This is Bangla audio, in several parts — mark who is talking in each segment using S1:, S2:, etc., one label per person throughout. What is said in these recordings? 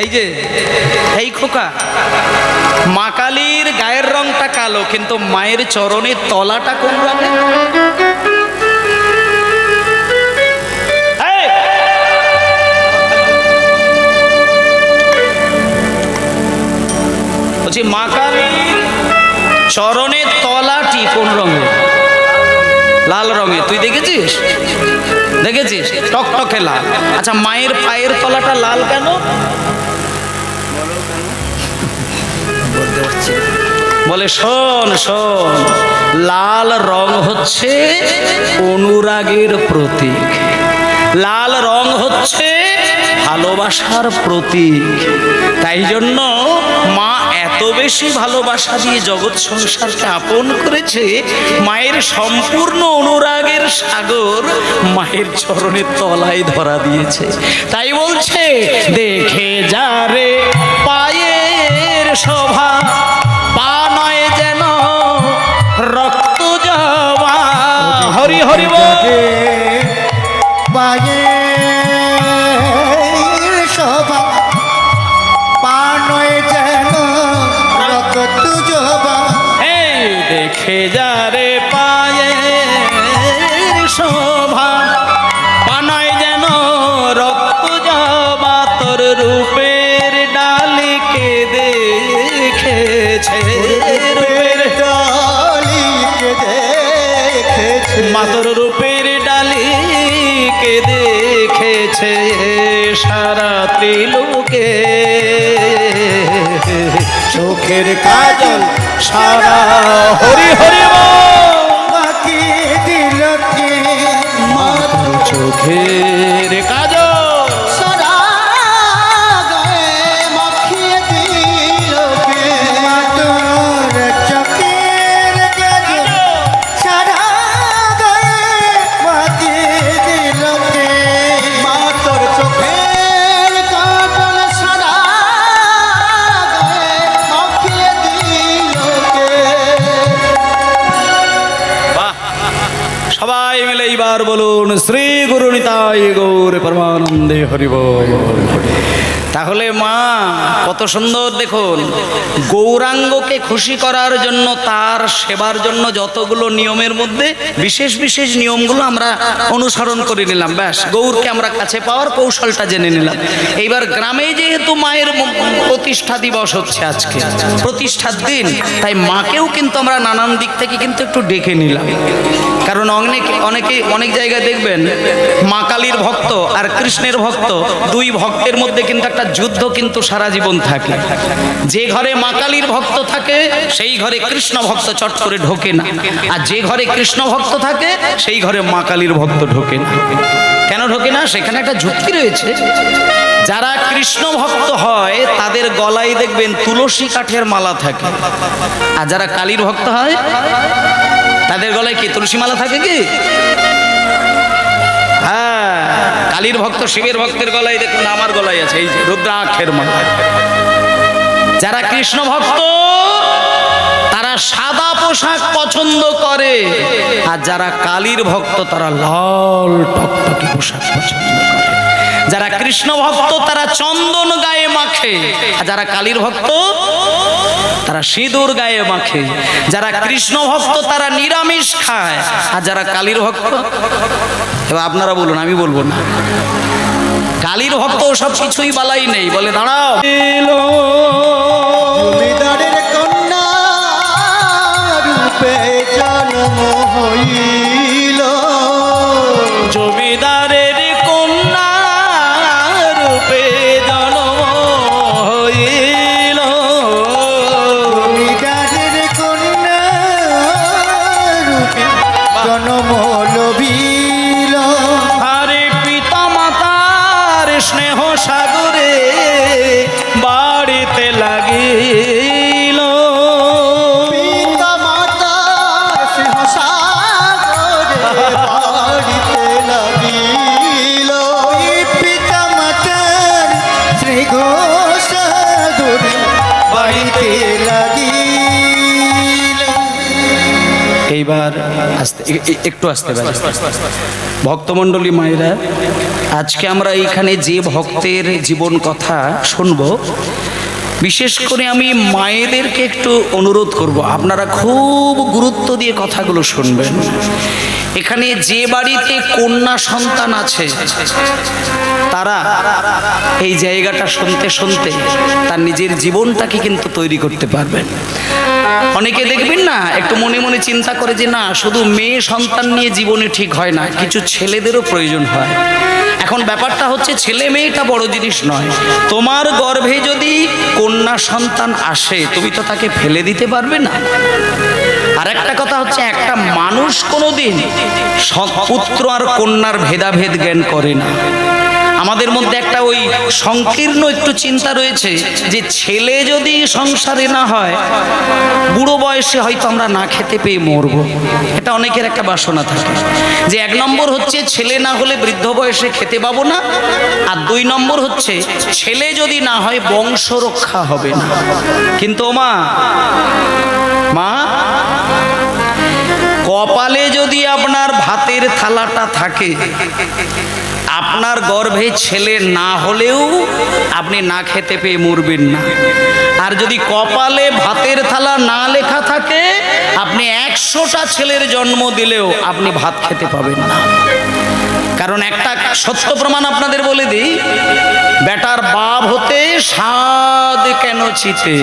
S1: এই যে এই খোকা, মা কালীর গায়ের রংটা কালো, কিন্তু মায়ের চরণের তলাটা কোন রঙে? বলছি মা কালীর চরণের তলাটি কোন রঙের? লাল রঙের। তুই দেখেছিস? দেখেছিস? টকটকে লাল। আচ্ছা, মায়ের পায়ের তলাটা লাল কেন? বলে শোন শোন, লাল রং হচ্ছে অনুরাগের প্রতীক, লাল রং হচ্ছে ভালোবাসার প্রতীক। তাই জন্য মা এত বেশি ভালোবাসা দিয়ে জগৎ সংসারকে আপন করেছে, মায়ের সম্পূর্ণ অনুরাগের সাগর মায়ের চরণের তলায় ধরা দিয়েছে। তাই বলছে দেখে যা রে পায়ের শোভা, পা নয় যেন রক্ত জবা। হরি হরি বল।
S2: পায়ের শোভা, পা নয় যেন রক্ত জবা।
S1: দেখে যা রে পায়ের শোভা, পা নয় যেন রক্ত জবা। তোর রূপের ডালিকে দেখেছে, রূপের
S2: ডালিকে দেখেছে,
S1: মাতর রূপের ডালিকে দেখেছে সারা ত্রিলোকে।
S2: চোখের কাজল
S1: সারা হরি হরি
S2: মাখিয়ে দিল কে,
S1: মাতর চোখের কাজল
S2: সারা গায়ে মাখিয়ে দিল কে। মাতর চোখের কাজল সারা গায়ে মাখিয়ে দিল কে। মাতর চোখের কাজল সারা গায়ে মাখিয়ে দিল কে।
S1: বাহ! সবাই মিলে এইবার বলুন শ্রী গুরু নিতাই গৌর পরমানন্দে হরি বল। তাহলে মা কত সুন্দর দেখুন, গৌরাঙ্গকে খুশি করার জন্য, তার সেবার জন্য যতগুলো নিয়মের মধ্যে বিশেষ বিশেষ নিয়মগুলো আমরা অনুসরণ করে নিলাম। ব্যাস, গৌরকে আমরা কাছে পাওয়ার কৌশলটা জেনে নিলাম। এইবার গ্রামে যেহেতু মায়ের প্রতিষ্ঠা দিবস হচ্ছে আজকে, প্রতিষ্ঠার দিন, তাই মাকেও কিন্তু আমরা নানান দিক থেকে কিন্তু একটু ডেকে নিলাম। কারণ অনেক জায়গায় দেখবেন মা কালীর ভক্ত আর কৃষ্ণের ভক্ত, দুই ভক্তের মধ্যে কিন্তু একটা যুদ্ধ কিন্তু সারা জীবন থাকে। যে ঘরে মা কালীর ভক্ত থাকে সেই ঘরে কৃষ্ণ ভক্ত চট করে ঢোকে না, আর যে ঘরে কৃষ্ণ ভক্ত থাকে সেই ঘরে মা কালীর ভক্ত ঢোকে না। কেন ঢোকে না? সেখানে একটা যুক্তি রয়েছে। যারা কৃষ্ণ ভক্ত হয় তাদের গলায় দেখবেন তুলসী কাঠের মালা থাকে, আর যারা কালীর ভক্ত হয় তাদের গলায় কি তুলসী মালা থাকে কি? হ্যাঁ, কালীর ভক্ত শিবের ভক্তের গলায় দেখুন, আমার গলায় আছে এই যে রুদ্রাক্ষের মালা। যারা কৃষ্ণ ভক্ত তারা সাদা পোশাক পছন্দ করে, আর যারা কালীর ভক্ত তারা লাল টকটকে পোশাক পছন্দ করে। যারা কৃষ্ণ ভক্ত তারা চন্দন গায়ে মাখে, আর যারা কালীর ভক্ত তারা সিঁদুর গায়ে মাখে। যারা কৃষ্ণ ভক্ত তারা নিরামিষ খায়, আর যারা কালীর ভক্ত, এবার আপনারা বলুন, আমি বলবো না। কালীর ভক্ত সব কিছুই বালাই নেই, বলে দাঁড়াও।
S2: জমিদারের কন্যা রূপে জন্ম হইল,
S1: জমিদারের কন্যা রূপে জন্ম হইল,
S2: জমিদারের কন্যা রূপে জন্ম লভিল।
S1: আরে পিতা মাতার স্নেহ সাগরে বাড়িতে লাগিল,
S2: পিতা মাতার স্নেহ সাগরে বাড়িতে লাগিল। পিতা মাতার স্নেহ সাগরে বাড়িতে লাগিল।
S1: এই এইবার আস্তে একটু আসতে পারি ভক্তমণ্ডলী মায়েরা, আজকে আমরা এইখানে যে ভক্তের জীবন কথা শুনবো, বিশেষ করে আমি মায়েদেরকে একটু অনুরোধ করব, আপনারা খুব গুরুত্ব দিয়ে কথাগুলো শুনবেন। এখানে যে বাড়িতে কন্যা সন্তান আছে তারা এই জায়গাটা শুনতে শুনতে তার নিজের জীবনটাকে কিন্তু তৈরি করতে পারবেন। অনেকে দেখবেন না একটু মনে মনে চিন্তা করে যে না, শুধু মেয়ে সন্তান নিয়ে জীবনে ঠিক হয় না, কিছু ছেলেদেরও প্রয়োজন হয়। এখন ব্যাপারটা হচ্ছে ছেলে মেয়েটা বড় জিনিস নয়, তোমার গর্ভে যদি কন্যা সন্তান আসে তুমি তো তাকে ফেলে দিতে পারবে না। আর একটা কথা হচ্ছে, একটা মানুষ কোনোদিন পুত্র আর কন্যার ভেদাভেদ জ্ঞান করে না। আমাদের মধ্যে একটা ওই সংকীর্ণ একটু চিন্তা রয়েছে যে ছেলে যদি সংসারে না হয় বুড়ো বয়সে হয়তো আমরা না খেতে পেয়ে মরবো, এটা অনেকের একটা বাসনা থাকে। যে এক নম্বর হচ্ছে ছেলে না হলে বৃদ্ধ বয়সে খেতে পাবো না, আর দুই নম্বর হচ্ছে ছেলে যদি না হয় বংশ রক্ষা হবে না। কিন্তু মা কপালে যদি আপনার ভাতের থালাটা থাকে, আপনার গর্ভে ছেলে না হলেও আপনি না খেতে পেয়ে মরবেন না। আর যদি কপালে ভাতের থালা না লেখা থাকে, আপনি 100টা ছেলের জন্ম দিলেও আপনি ভাত খেতে পাবেন না। কারণ একটা সত্য প্রমাণ আপনাদের বলে দিই, বেটার বাপ হতে স্বাদ কেন চিতে,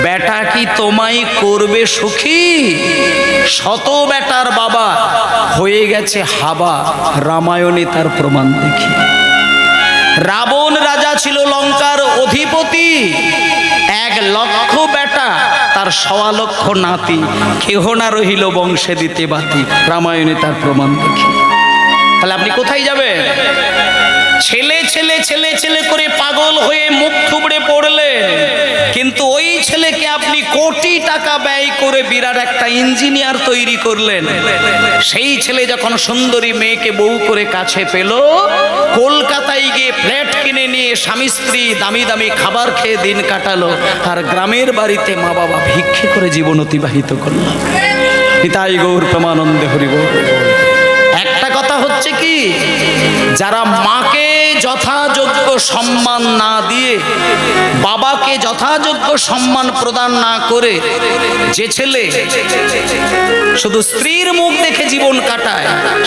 S1: বেটা কি তোমায় করবে সুখী, শত বেটার বাবা হয়ে গেছে হাবা, রামায়ণে তার প্রমাণ দেখি। রাবণ রাজা ছিল লঙ্কার অধিপতি, 1,00,000 বেটা তার 1,15,000 নাতি, কেহ না রহিল বংশে দিতে বাতি, রামায়ণে তার প্রমাণ দেখি। তাহলে আপনি কোথায় যাবেন? ছেলে ছেলে ছেলে ছেলে করে পাগল হয়ে মুখ থুবড়ে পড়লেন, কিন্তু ওই ছেলেকে আপনি কোটি টাকা ব্যয় করে বিরাট একটা ইঞ্জিনিয়ার তৈরি করলেন। সেই ছেলে যখন সুন্দরী মেয়েকে বউ করে কাছে পেল, কলকাতায় গিয়ে ফ্ল্যাট কিনে নিয়ে স্বামী স্ত্রী দামি দামি খাবার খেয়ে দিন কাটালো, আর গ্রামের বাড়িতে মা বাবা ভিক্ষে করে জীবন অতিবাহিত করল। নিতাই গৌর প্রেমানন্দে হরি বল। একটা কথা হচ্ছে কি, যারা মাকে যথাযোগ্য সম্মান না দিয়ে, বাবাকে যথাযোগ্য সম্মান প্রদান না করে, যে ছেলে শুধু স্ত্রীর মুখ দেখে জীবন কাটায়,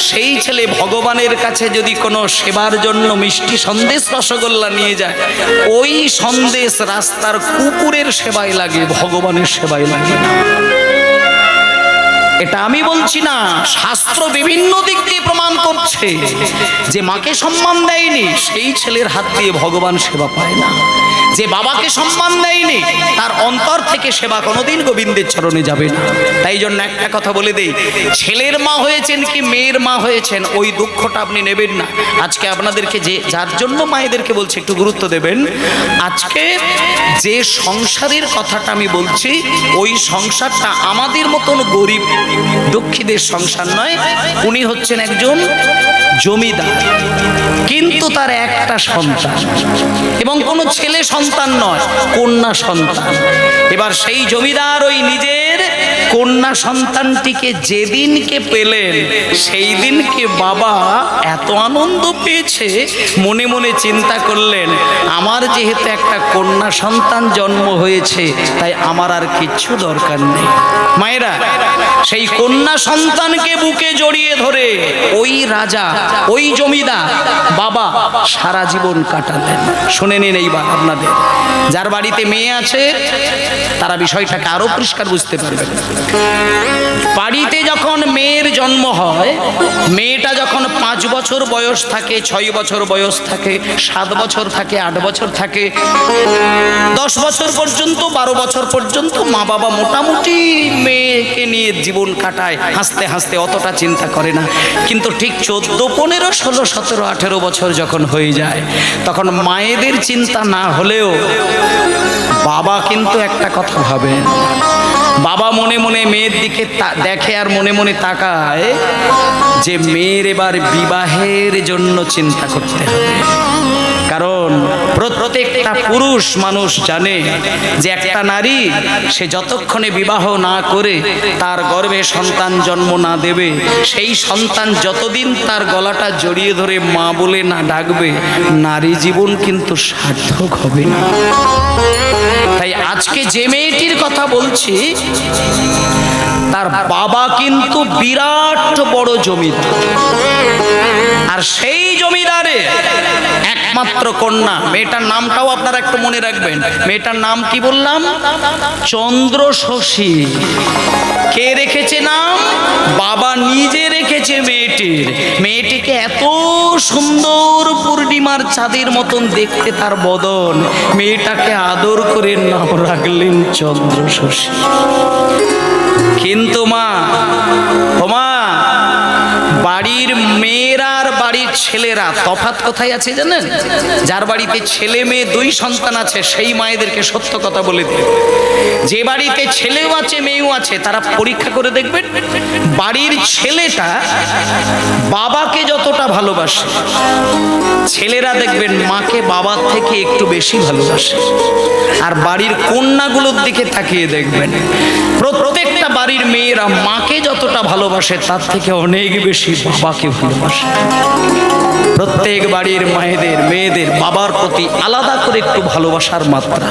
S1: সেই ছেলে ভগবানের কাছে যদি কোনো সেবার জন্য মিষ্টি সন্দেশ রসগোল্লা নিয়ে যায়, ওই সন্দেশ রাস্তার কুকুরের সেবায় লাগে, ভগবানের সেবায় লাগে না। এটা আমি বলছি না, শাস্ত্র বিভিন্ন দিক দিয়ে প্রমাণ করছে যে মাকে সম্মান দেয়নি সেই ছেলের হাত দিয়ে ভগবান সেবা পায় না। যে বাবাকে সম্মান দেয়নি তার অন্তর থেকে সেবা কোনোদিন গোবিন্দের চরণে যাবে না। তাই জন্য একটা কথা বলে দেই, ছেলের মা হয়েছেন কি মেয়ের মা হয়েছেন, ওই দুঃখটা আপনি নেবেন না। আজকে আপনাদেরকে যে যার জন্য মায়েদেরকে বলছি একটু গুরুত্ব দেবেন। আজকে যে সংসারের কথাটা আমি বলছি, ওই সংসারটা আমাদের মতন গরিব দুঃখীদের সংসার নয়। উনি হচ্ছেন একজন জমিদার, কিন্তু তার একটা সন্তান, এবং কোনো ছেলে সন্তান নয়, কন্যা সন্তান। এবার সেই জমিদার ওই নিজের কন্যা সন্তানটিকে যেদিনকে পেলেন, সেই দিনকে বাবা এত আনন্দ পেয়েছে, মনে মনে চিন্তা করলেন, আমার যেহেতু একটা কন্যা সন্তান জন্ম হয়েছে, তাই আমার আর কিচ্ছু দরকার নেই। মায়েরা, সেই কন্যা সন্তানকে বুকে জড়িয়ে ধরে ওই রাজা, ওই জমিদার বাবা সারা জীবন কাটালেন। শুনে নিন এইবার আপনাদের যার বাড়িতে মেয়ে আছে তারা বিষয়টাকে আরো পরিষ্কার বুঝতে পারবেন। বাড়িতে যখন মেয়ের জন্ম হয়, মেয়েটা যখন 5 বছর বয়স থাকে, 6 বছর বয়স থাকে, 7 বছর থাকে, 8 বছর থাকে, 10 বছর পর্যন্ত, 12 বছর পর্যন্ত মা বাবা মোটামুটি মেয়েকে নিয়ে জীবন কাটায়, হাসতে হাসতে, অতটা চিন্তা করে না। কিন্তু ঠিক 14, 15, 16, 17, 18 বছর যখন হয়ে যায়, তখন মায়েদের চিন্তা না হলেও বাবা কিন্তু একটা কথা ভাবে। বাবা মনে মনে মেয়ের দিকে দেখে আর মনে মনে তাকায় যে মেয়ের এবার বিবাহের জন্য চিন্তা করতে হবে। কারণ প্রত্যেকটা প্রত্যেকটা পুরুষ মানুষ জানে যে একটা নারী সে যতক্ষণে বিবাহ না করে তার গর্ভে সন্তান জন্ম না দেবে, সেই সন্তান যতদিন তার গলাটা জড়িয়ে ধরে মা বলে না ডাকবে, নারী জীবন কিন্তু সার্থক হবে না। তাই আজকে যে মেয়েটির কথা বলছি তার বাবা কিন্তু বিরাট বড় জমিদার, আর সেই জমিদারে একমাত্র কন্যা। মেয়েটার নামটাও আপনারা একটু মনে রাখবেন। মেয়েটার নাম কি বললাম? চন্দ্রশশী। কে রেখেছে নাম? বাবা নিজে রেখেছে মেয়েটির। মেয়েটিকে এত সুন্দর পূর্ণিমার চাঁদের মতন দেখতে তার বদন, মেয়েটাকে আদর করে নাম রাখলেন চন্দ্রশশী। কিন্তু মা, ও মা, বাড়ির মেয়েরা আর বাড়ির ছেলেরা তফাৎ কোথায় আছে জানেন? যার বাড়িতে ছেলে মেয়ে দুই সন্তান আছে সেই মায়েদেরকে সত্য কথা বলে দিই, যে বাড়িতে ছেলেও আছে মেয়েও আছে তারা পরীক্ষা করে দেখবেন, বাড়ির ছেলেটা বাবাকে যতটা ভালোবাসে, ছেলেরা দেখবেন মাকে বাবার থেকে একটু বেশি ভালোবাসে। আর বাড়ির কন্যাগুলোর দিকে তাকিয়ে দেখবেন, প্রত্যেকটা বাড়ির মেয়েরা মাকে যতটা ভালোবাসে তার থেকে অনেক বেশি বাবাকে ভালোবাসে। প্রত্যেক বাড়ির মায়েদের মেয়েদের বাবার প্রতি আলাদা করে একটু ভালোবাসার মাত্রা।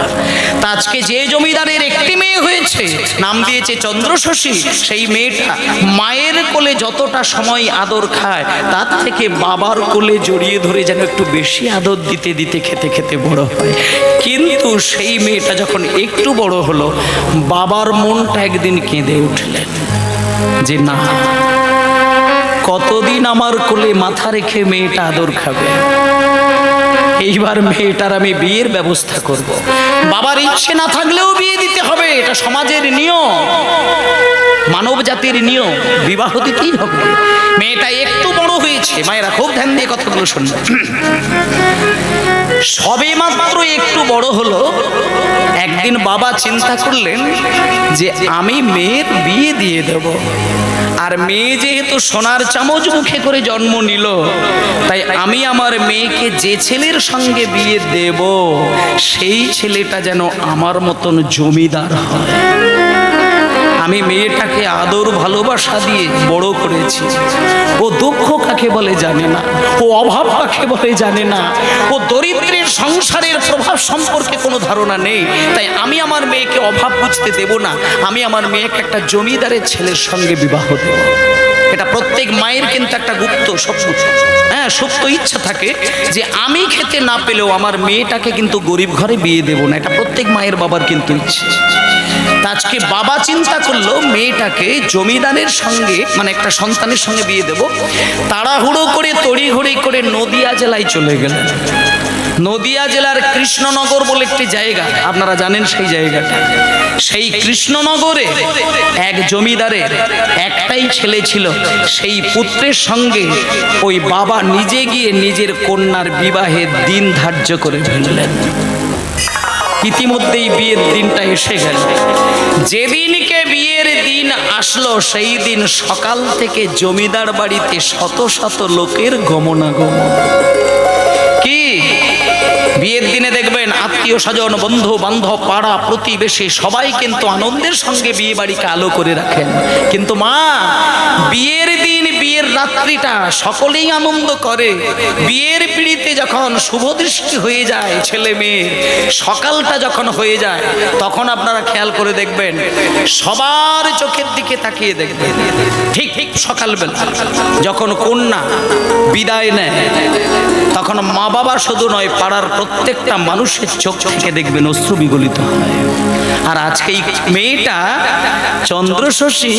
S1: তা আজকে যে জমিদারের একটি মেয়ে হয়েছে, নাম দিয়েছে চন্দ্রশশী, সেই মেয়েটা মায়ের কোলে যতটা সময় আদর খায় তার থেকে বাবার কোলে জড়িয়ে ধরে যেন একটু বেশি আদর দিতে দিতে খেতে খেতে বড় হয়। কিন্তু সেই মেয়েটা যখন একটু বড় হলো, বাবার মনটা একদিন কেঁদে উঠলেন যে না, কতদিন আমার কোলে মাথা রেখে মেয়েটা আদর খাবে, এইবার মেয়েটার আমি বিয়ের ব্যবস্থা করব। বাবার ইচ্ছে না থাকলেও বিয়ে দিতে হবে, এটা সমাজের নিয়ম, মানব জাতির নিয়ম, বিবাহ দিতেই হবে। মেয়েটা একটু বড় হয়েছে, মায়েরা খুব ধ্যান দিয়ে কথাগুলো শুনবে। সবে মাত্র একটু বড় হলো, একদিন বাবা চিন্তা করলেন যে আমি মেয়ের বিয়ে দিয়ে দেব। আর মেয়ে যেহেতু সোনার চামচ মুখে করে জন্ম নিল, তাই আমি আমার মেয়েকে যে ছেলের সঙ্গে বিয়ে দেব সেই ছেলেটা যেন আমার মতন জমিদার হয়। আমি মেয়েটাকে আদর ভালোবাসা দিয়ে বড় করেছি। ও দুঃখ কাকে বলে জানে না, ও অভাব কাকে বলে জানে না, ও দরিদ্রের সংসারের প্রভাব সম্পর্কে কোনো ধারণা নেই। তাই আমি আমার মেয়েকে অভাব বুঝতে দেব না, আমি আমার মেয়েকে একটা জমিদারের ছেলের সঙ্গে বিবাহ দেব। এটা প্রত্যেক মায়ের কিন্তু একটা গুপ্ত স্বপ্ন, হ্যাঁ, সুপ্ত ইচ্ছা থাকে যে আমি খেতে না পেলেও আমার মেয়েটাকে কিন্তু গরিব ঘরে বিয়ে দেব না। এটা প্রত্যেক মায়ের বাবার কিন্তু ইচ্ছে। আজকে বাবা চিন্তা করলো মেয়েটাকে জমিদারের সঙ্গে, মানে একটা সন্তানের সঙ্গে বিয়ে দেব। তাড়াহুড়ো করে তড়িঘড়ি করে নদিয়া জেলায় চলে গেলেন। নদিয়া জেলার কৃষ্ণনগর বলে একটি জায়গা, আপনারা জানেন সেই জায়গাটা। সেই কৃষ্ণনগরে এক জমিদারের একটাই ছেলে ছিল, সেই পুত্রের সঙ্গে ওই বাবা নিজে গিয়ে নিজের কন্যার বিবাহের দিন ধার্য করে ফেললেন। ইতিমধ্যেই বিয়ের দিনটা এসে গেল। যেদিনকে বিয়ের দিন আসলো সেই দিন সকাল থেকে জমিদার বাড়িতে শত শত লোকের গমনাগমন। কি বিয়ের দিনে দেখবেন আত্মীয় স্বজন, বন্ধু বান্ধব, পাড়া প্রতিবেশী সবাই কিন্তু আনন্দের সঙ্গে বিয়ে বাড়িকে আলো করে রাখেন। কিন্তু মা, বিয়ের দিন, বিয়ের রাত্রিটা সকলেই আনন্দ করে। বিয়ের পিড়িতে যখন শুভ দৃষ্টি হয়ে যায় ছেলে মেয়ে, সকালটা যখন হয়ে যায়, তখন আপনারা খেয়াল করে দেখবেন সবার চোখের দিকে তাকিয়ে দেখবেন, ঠিক ঠিক সকালবেলা যখন কন্যা বিদায় নেয়, তখন মা বাবা শুধু নয়, পাড়ার প্রত্যেকটা মানুষের চোখ থেকে দেখবেন অশ্রু বিগলিত হয়। আর আজকে এই মেয়েটা চন্দ্রশশী,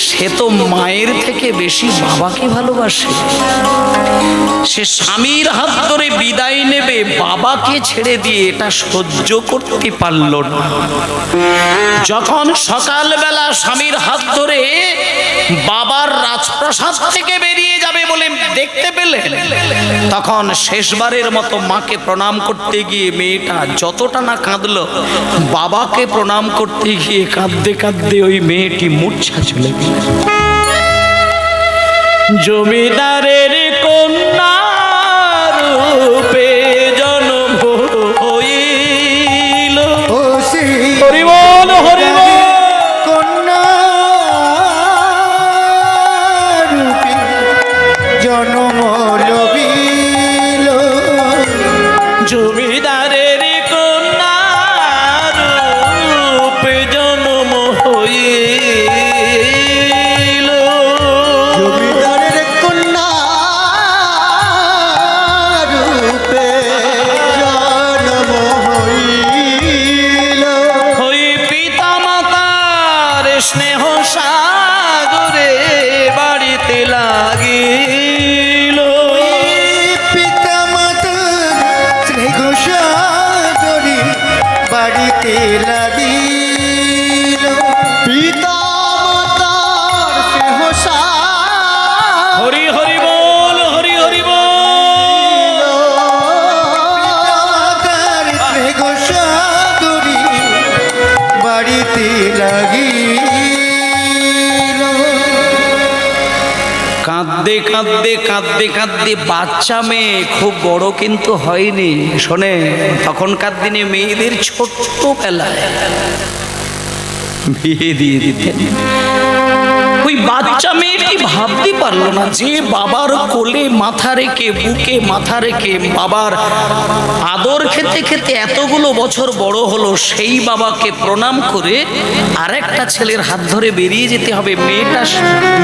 S1: সে তো মায়ের থেকে বেশি বাবাকে ভালোবাসে। সে স্বামীর হাত ধরে বিদায় নেবে, বাবাকে ছেড়ে দিয়ে এটা সহ্য করতে পারল না। যখন সকালবেলা স্বামীর হাত ধরে বাবার রাজপ্রাসাদ থেকে বেরিয়ে যাবে বলে দেখতে পেলেন, তখন শেষবারের মতো মাকে প্রণাম করতে গিয়ে মেয়েটা যতটা না কাঁদলো, বাবাকে প্রণাম করতে গিয়ে কাঁদতে কাঁদতে ওই মেয়েটি মূর্ছা চলে গেল। জমিদারের কন্যা রূপে জন্ম জমিদারের কন্যা রূপে জন্ম হইল,
S2: জমিদারের কন্যা রূপে জন্ম হইল।
S1: ওই পিতা মাতার স্নেহ সাগরে বাড়িতে লাগিল,
S2: পিতা মাতার স্নেহ সাগরে বাড়িতে লাগিল। পিতা মাতার স্নেহ সাগরে
S1: হরি হরি বল, হরি হরি বল।
S2: পিতামাতার স্নেহ সাগরে বাড়িতে লাগিল।
S1: কাঁদতে কাঁদতে কাঁদতে কাঁদতে বাচ্চা মেয়ে, খুব বড় কিন্তু হয়নি। শোনে, তখনকার দিনে মেয়েদের ছোট্টবেলায় বিয়ে দিয়ে দিতেন। ওই বাচ্চা মেয়েটি ভাবতে পারলো না যে বাবার কোলে মাথা রেখে, বুকে মাথা রেখে বাবার আদর খেতে খেতে এতগুলো বছর বড় হলো, সেই বাবাকে প্রণাম করে আরেকটা ছেলের হাত ধরে বেরিয়ে যেতে হবে। মেয়েটা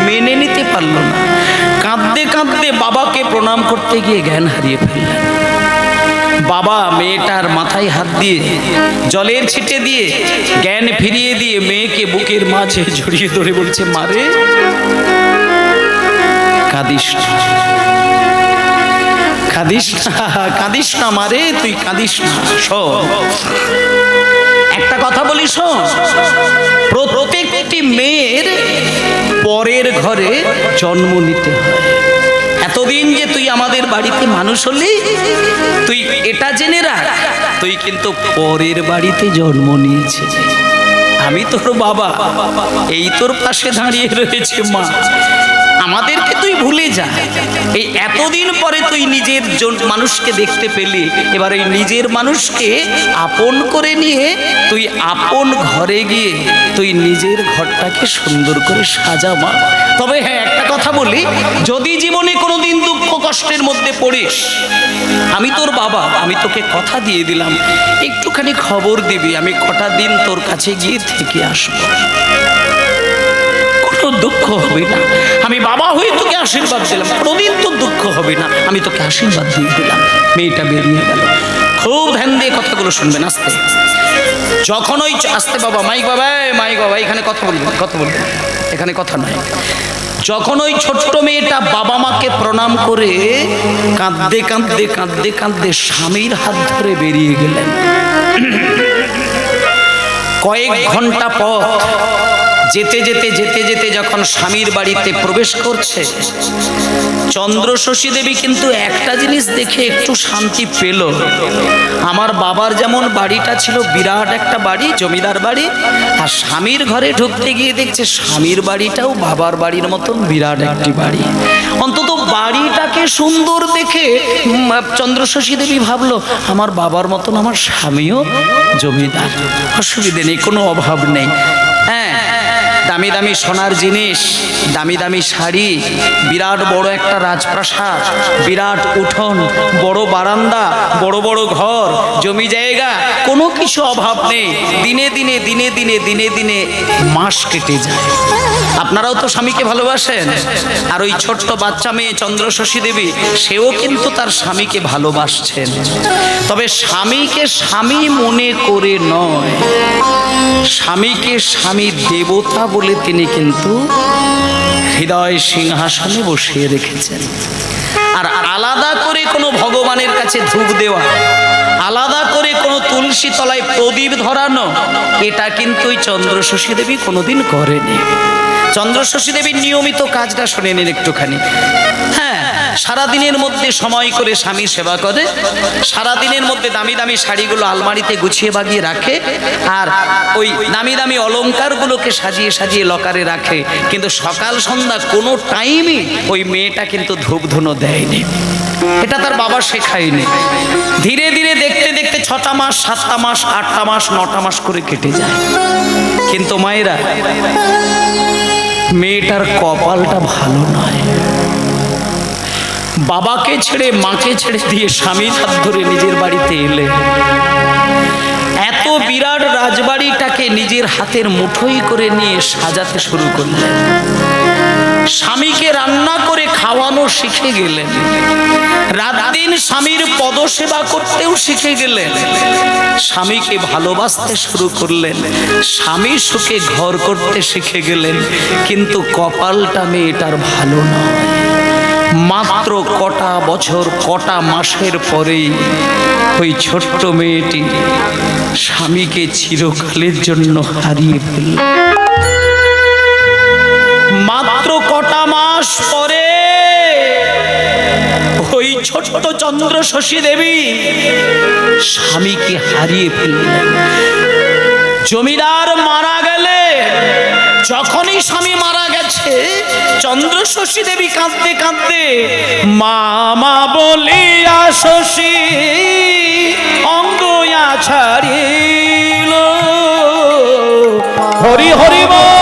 S1: মেনে নিতে পারলো না। কাঁদতে কাঁদতে বাবাকে প্রণাম করতে গিয়ে জ্ঞান হারিয়ে ফেললেন। বাবা মেয়েটার মাথায় হাত দিয়ে জলের ছিটে দিয়ে জ্ঞান ফিরিয়ে দিয়ে মেয়েকে বুকের মাঝে জড়িয়ে ধরে বলছে, মারে কাঁদিস না, কাঁদিস না, কাঁদিস না মারে, তুই কাঁদিস না। শোন, একটা কথা বলি, শোন, প্রত্যেকটি মেয়ের পরের ঘরে জন্ম নিতে হয়। এতদিন যে তুই আমাদের বাড়িতে মানুষ হলি, তুই এটা জেনে রাখ, তুই কিন্তু পরের বাড়িতে জন্ম নিয়েছিস। আমি তোর বাবা, এই তোর পাশে দাঁড়িয়ে রয়েছে মা, আমাদেরকে তুই ভুলে যা। এই এতদিন পরে তুই নিজের মানুষকে দেখতে পেলি, এবার এই নিজের মানুষকে আপন করে নিয়ে তুই আপন ঘরে গিয়ে তুই নিজের ঘরটাকে সুন্দর করে সাজা মা। তবে হ্যাঁ, একটা কথা বলি, যদি জীবনে কোনোদিন দুঃখ কষ্টের মধ্যে পড়িস, আমি তোর বাবা, আমি তোকে কথা দিয়ে দিলাম, একটুখানি খবর দিবি, আমি কটা দিন তোর কাছে গিয়ে থেকে আসবো। কোনো দুঃখ হবে না, আমি বাবা হয়ে তোকে আশীর্বাদ দিলাম, কোনোদিন তোর দুঃখ হবে না, আমি তোকে আশীর্বাদ দিয়ে দিলাম। মেয়েটা বেরিয়ে গেল। খুব ধ্যান দিয়ে কথাগুলো শুনবেন, আস্তে। যখন ওই আস্তে বাবা, মাইক বাবা, মাইক বাবা, এখানে কথা বলবেন, কথা বলবেন, এখানে কথা নয়। যখন ওই ছোট্ট মেয়েটা বাবা মাকে প্রণাম করে কাঁদতে কাঁদতে কাঁদতে কাঁদতে স্বামীর হাত ধরে বেরিয়ে গেলেন, কয়েক ঘন্টা পথ যেতে যেতে যেতে যেতে যখন স্বামীর বাড়িতে প্রবেশ করছে, চন্দ্রশশী দেবী কিন্তু একটা জিনিস দেখে একটু শান্তি পেল। আমার বাবার যেমন বাড়িটা ছিল বিরাট একটা বাড়ি, জমিদার বাড়ি, আর স্বামীর ঘরে ঢুকতে গিয়ে দেখছে স্বামীর বাড়িটাও বাবার বাড়ির মতন বিরাট একটি বাড়ি। অন্তত বাড়িটাকে সুন্দর দেখে চন্দ্রশশী দেবী ভাবলো, আমার বাবার মতন আমার স্বামীও জমিদার, অসুবিধে নেই, কোনো অভাব নেই। হ্যাঁ, দামি দামি সোনার জিনিস, দামি দামি শাড়ি, বিরাট বড় একটা রাজপ্রাসাদ, বিরাট উঠোন, বড় বারান্দা, বড় বড় ঘর, জমি জায়গা, কোনো কিছু অভাব নেই। দিনে দিনে দিনে দিনে দিনে দিনে মাস কেটে যায়। আপনারাও তো স্বামীকে ভালোবাসেন, আর ওই ছোট্ট বাচ্চা মেয়ে চন্দ্রশশী দেবী, সেও কিন্তু তার স্বামীকে ভালোবাসছেন। তবে স্বামীকে স্বামী মনে করে নয়, স্বামীকে স্বামী দেবতা বলে তিনি কিন্তু হৃদয় সিংহাসনে বসিয়ে রেখেছেন। আর আলাদা করে কোনো ভগবানের কাছে ধূপ দেওয়া, আলাদা করে কোনো তুলসী তলায় প্রদীপ ধরানো, এটা কিন্তু ওই চন্দ্রশশী দেবী কোনোদিন করেনি। চন্দ্রশশী দেবীর নিয়মিত কাজটা শুনে নিন একটুখানি। হ্যাঁ, সারাদিনের মধ্যে সময় করে স্বামী সেবা করে, সারাদিনের মধ্যে দামি দামি শাড়িগুলো আলমারিতে গুছিয়ে বাগিয়ে রাখে, আর ওই দামি দামি অলংকারগুলোকে সাজিয়ে সাজিয়ে লকারে রাখে। কিন্তু সকাল সন্ধ্যা কোনো টাইমই ওই মেয়েটা কিন্তু ধূপ ধুনো দেয়নি, এটা তার বাবা শেখায়নি। ধীরে ধীরে দেখতে দেখতে 6টা মাস, 7টা মাস, 8টা মাস, 9টা মাস করে কেটে যায়। কিন্তু মায়েরা, মেয়েটার কপালটা ভালো নয়। বাবাকে ছেড়ে মাকে ছেড়ে দিয়ে স্বামীর হাত ধরে নিজের বাড়িতে এলেন। এত বিরাট রাজবাড়িটাকে নিজের হাতের মুঠোই করে নিয়ে সাজাতে শুরু করলেন। স্বামীকে রান্না করে খাওয়ানো শিখে গেলেন। রাত দিন স্বামীর পদসেবা করতেও শিখে গেলেন। স্বামীকে ভালোবাসতে শুরু করলেন। স্বামী সুখে ঘর করতে শিখে গেলেন। কিন্তু কপালটা মেয়েটার ভালো নয়। মাত্র কটা বছর কটা মাসের পরেই ওই ছোট্ট মেয়েটি স্বামীকে চিরকালের জন্য হারিয়ে ফেলল। মাত্র কটা মাস পরে ওই ছোট্ট চন্দ্রশশী দেবী স্বামীকে হারিয়ে ফেললেন। জমিদার মারা গেলে, যখনই স্বামী মারা গেছে, চন্দ্রশশী দেবী কাঁদতে কাঁদতে মামা বলিয়া শশী অঙ্গয়া ছাড়িল। হরি হরি বল।